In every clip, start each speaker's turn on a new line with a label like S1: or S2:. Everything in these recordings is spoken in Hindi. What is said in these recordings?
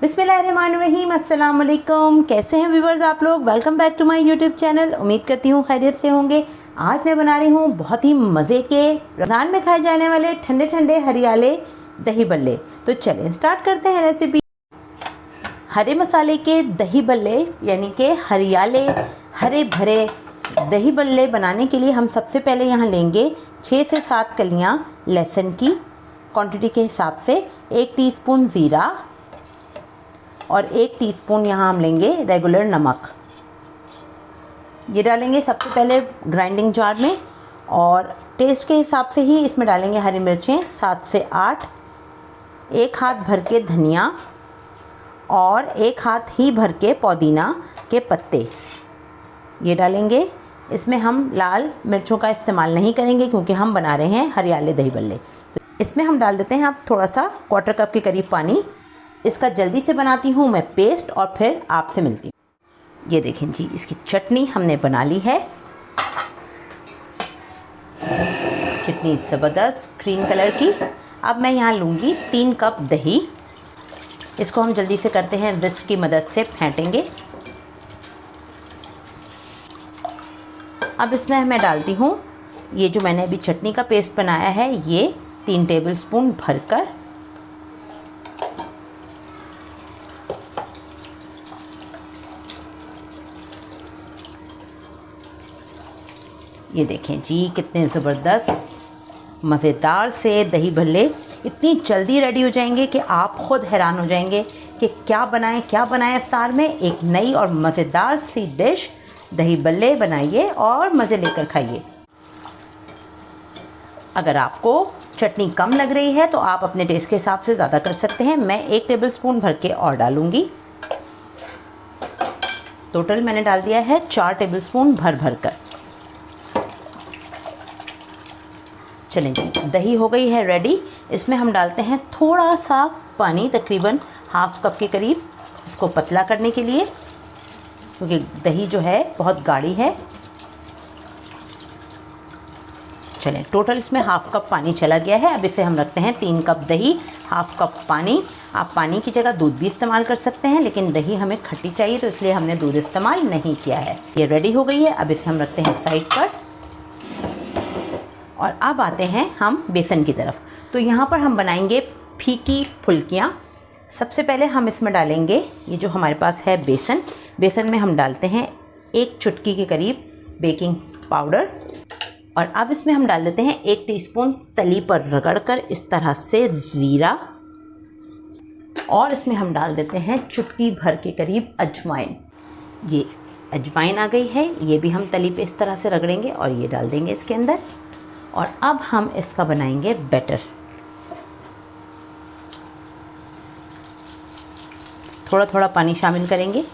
S1: बिस्मिल्लाहिर्रहमानिर्रहीम, अस्सलाम वालेकुम। कैसे हैं व्यूवर्स आप लोग? Welcome back to my YouTube channel. उम्मीद करती हूँ खैरियत से होंगे। आज मैं बना रही हूँ बहुत ही मज़े के रमज़ान में खाए जाने वाले ठंडे ठंडे हरियाले दही बल्ले। तो चलें स्टार्ट करते हैं रेसिपी। हरे मसाले के दही बल्ले यानी कि हरियाले हरे भरे दही बल्ले बनाने के लिए हम सबसे पहले यहाँ लेंगे 6 से 7 कलियाँ लहसुन की। क्वांटिटी के हिसाब से 1 टीस्पून ज़ीरा और 1 टीस्पून यहाँ हम लेंगे रेगुलर नमक। ये डालेंगे सबसे पहले ग्राइंडिंग जार में, और टेस्ट के हिसाब से ही इसमें डालेंगे हरी मिर्चें 7 से 8, 1 हाथ भर के धनिया और 1 हाथ ही भर के पुदीना के पत्ते ये डालेंगे। इसमें हम लाल मिर्चों का इस्तेमाल नहीं करेंगे क्योंकि हम बना रहे हैं हरियाले दही बल्ले। तो इसमें हम डाल देते हैं अब थोड़ा सा क्वार्टर कप के करीब पानी। इसका जल्दी से बनाती हूँ मैं पेस्ट और फिर आपसे मिलती हूँ। ये देखें जी, इसकी चटनी हमने बना ली है। कितनी ज़बरदस्त ग्रीन कलर की। अब मैं यहाँ लूँगी 3 कप दही। इसको हम जल्दी से करते हैं, विस्क की मदद से फेंटेंगे। अब इसमें मैं डालती हूँ ये जो मैंने अभी चटनी का पेस्ट बनाया है, ये 3 टेबलस्पून भरकर। ये देखें जी, कितने ज़बरदस्त मज़ेदार से दही भल्ले इतनी जल्दी रेडी हो जाएंगे कि आप ख़ुद हैरान हो जाएंगे कि क्या बनाएं इफ्तार में। एक नई और मज़ेदार सी डिश दही बल्ले बनाइए और मज़े लेकर खाइए। अगर आपको चटनी कम लग रही है तो आप अपने टेस्ट के हिसाब से ज़्यादा कर सकते हैं। मैं 1 टेबलस्पून भर के और डालूँगी। टोटल मैंने डाल दिया है 4 टेबलस्पून भर कर। चलें जी, दही हो गई है रेडी। इसमें हम डालते हैं थोड़ा सा पानी, तकरीबन हाफ कप के करीब, इसको पतला करने के लिए क्योंकि दही जो है बहुत गाढ़ी है। चलें, टोटल इसमें हाफ कप पानी चला गया है। अब इसे हम रखते हैं 3 कप दही, हाफ कप पानी। आप पानी की जगह दूध भी इस्तेमाल कर सकते हैं, लेकिन दही हमें खट्टी चाहिए तो इसलिए हमने दूध इस्तेमाल नहीं किया है। ये रेडी हो गई है। अब इसे हम रखते हैं साइड पर। और अब आते हैं हम बेसन की तरफ। तो यहाँ पर हम बनाएंगे फीकी फुल्कियाँ। सबसे पहले हम इसमें डालेंगे ये जो हमारे पास है बेसन। बेसन में हम डालते हैं 1 चुटकी के करीब बेकिंग पाउडर, और अब इसमें हम डाल देते हैं 1 टीस्पून तली पर रगड़कर इस तरह से ज़ीरा, और इसमें हम डाल देते हैं चुटकी भर के करीब अजवाइन। ये अजवाइन आ गई है, ये भी हम तली पे इस तरह से रगड़ेंगे और ये डाल देंगे इसके अंदर। और अब हम इसका बनाएंगे बैटर। थोड़ा थोड़ा पानी शामिल करेंगे।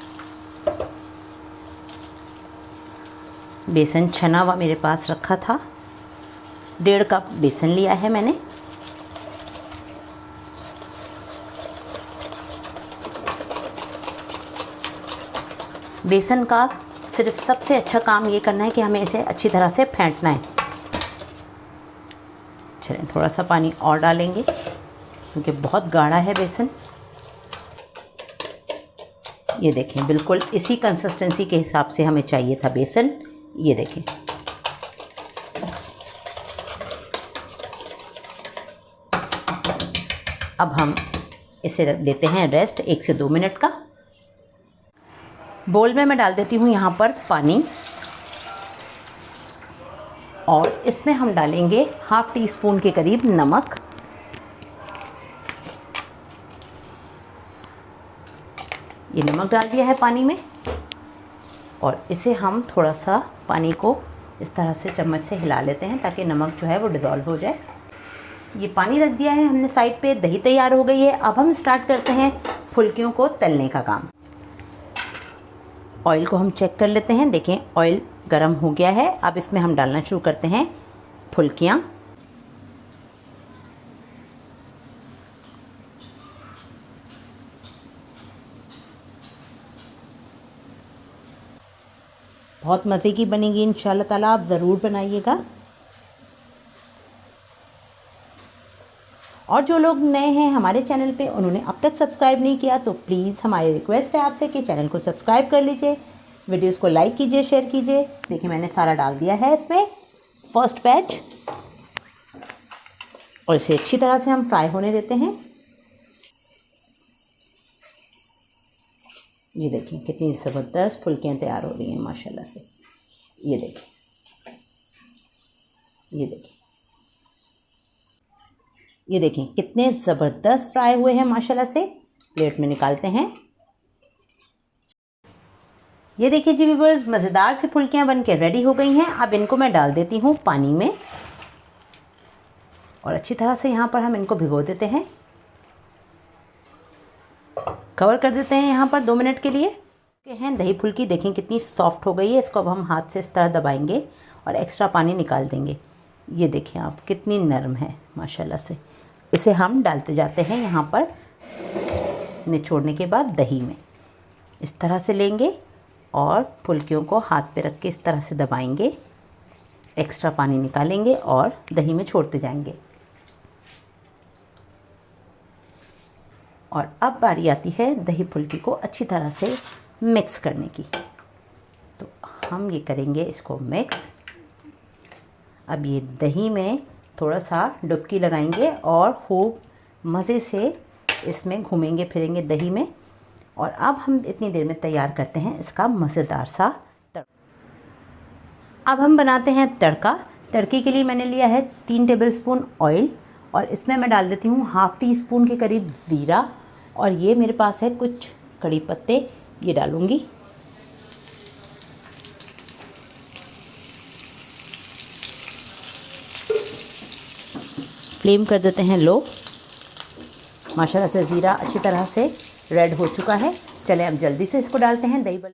S1: बेसन छना हुआ मेरे पास रखा था, 1.5 कप बेसन लिया है मैंने। बेसन का सिर्फ सबसे अच्छा काम ये करना है कि हमें इसे अच्छी तरह से फेंटना है। चलें, थोड़ा सा पानी और डालेंगे क्योंकि बहुत गाढ़ा है बेसन। ये देखें, बिल्कुल इसी कंसिस्टेंसी के हिसाब से हमें चाहिए था बेसन। ये देखें, अब हम इसे देते हैं रेस्ट 1 से 2 मिनट का। बोल में मैं डाल देती हूँ यहाँ पर पानी, और इसमें हम डालेंगे हाफ टी स्पून के करीब नमक। ये नमक डाल दिया है पानी में, और इसे हम थोड़ा सा पानी को इस तरह से चम्मच से हिला लेते हैं ताकि नमक जो है वो डिज़ोल्व हो जाए। ये पानी रख दिया है हमने साइड पे। दही तैयार हो गई है। अब हम स्टार्ट करते हैं फुल्कियों को तलने का काम। ऑयल को हम चेक कर लेते हैं। देखें, ऑयल गरम हो गया है। अब इसमें हम डालना शुरू करते हैं फुल्कियाँ। बहुत मज़े की बनेगी इंशाल्लाह ताला, आप ज़रूर बनाइएगा। और जो लोग नए हैं हमारे चैनल पे, उन्होंने अब तक सब्सक्राइब नहीं किया तो प्लीज़ हमारी रिक्वेस्ट है आपसे कि चैनल को सब्सक्राइब कर लीजिए, वीडियोस को लाइक कीजिए, शेयर कीजिए। देखिए मैंने सारा डाल दिया है इसमें फर्स्ट बैच, और इसे अच्छी तरह से हम फ्राई होने देते हैं। ये देखिए कितनी ज़बरदस्त फुल्कियाँ तैयार हो रही हैं माशाल्लाह से। ये देखिए, ये देखिए, ये देखिए कितने ज़बरदस्त फ्राई हुए हैं माशाल्लाह से। प्लेट में निकालते हैं। ये देखिए जी व्यूअर्स, मज़ेदार से फुल्कियाँ बन के रेडी हो गई हैं। अब इनको मैं डाल देती हूँ पानी में और अच्छी तरह से यहाँ पर हम इनको भिगो देते हैं। कवर कर देते हैं यहाँ पर 2 मिनट के लिए। हैं दही फुल्की देखें कितनी सॉफ्ट हो गई है। इसको अब हम हाथ से इस तरह दबाएंगे और एक्स्ट्रा पानी निकाल देंगे। ये देखिए आप कितनी नरम है माशाल्लाह से। इसे हम डालते जाते हैं यहाँ पर निचोड़ने के बाद दही में। इस तरह से लेंगे और फुल्कियों को हाथ पे रख के इस तरह से दबाएंगे, एक्स्ट्रा पानी निकालेंगे और दही में छोड़ते जाएंगे। और अब बारी आती है दही फुल्की को अच्छी तरह से मिक्स करने की। तो हम ये करेंगे इसको मिक्स। अब ये दही में थोड़ा सा डुबकी लगाएंगे और खूब मज़े से इसमें घूमेंगे फिरेंगे दही में। और अब हम इतनी देर में तैयार करते हैं इसका मज़ेदार सा तड़का। अब हम बनाते हैं तड़का। तड़के के लिए मैंने लिया है 3 टेबलस्पून ऑयल और इसमें मैं डाल देती हूँ हाफ़ टी स्पून के करीब ज़ीरा, और ये मेरे पास है कुछ कड़ी पत्ते, ये डालूँगी। फ्लेम कर देते हैं लो। माशाल्लाह से ज़ीरा अच्छी तरह से रेड हो चुका है। चलें अब जल्दी से इसको डालते हैं दही बल।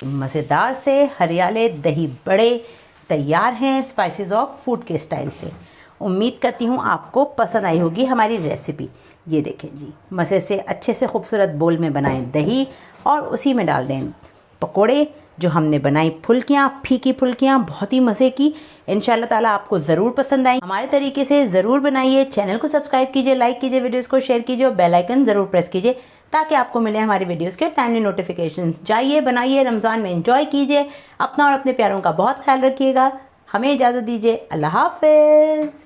S1: मज़ेदार से हरियाले दही बड़े तैयार हैं स्पाइसेस ऑफ फूड के स्टाइल से। उम्मीद करती हूँ आपको पसंद आई होगी हमारी रेसिपी। ये देखें जी, मज़े से अच्छे से खूबसूरत बोल में बनाएं दही और उसी में डाल दें पकोड़े जो हमने बनाई फुल्कियाँ, फीकी फुल्कियाँ, बहुत ही मज़े की। इंशाल्लाह ताला आपको ज़रूर पसंद आई। हमारे तरीके से ज़रूर बनाइए। चैनल को सब्सक्राइब कीजिए, लाइक कीजिए, वीडियोज़ को शेयर कीजिए और बेल आइकन ज़रूर प्रेस कीजिए ताकि आपको मिले हमारी वीडियोज़ के टाइमली नोटिफिकेशंस। जाइए बनाइए, रमज़ान में एंजॉय कीजिए। अपना और अपने प्यारों का बहुत ख्याल रखिएगा। हमें इजाज़त दीजिए। अल्लाह हाफ़िज़।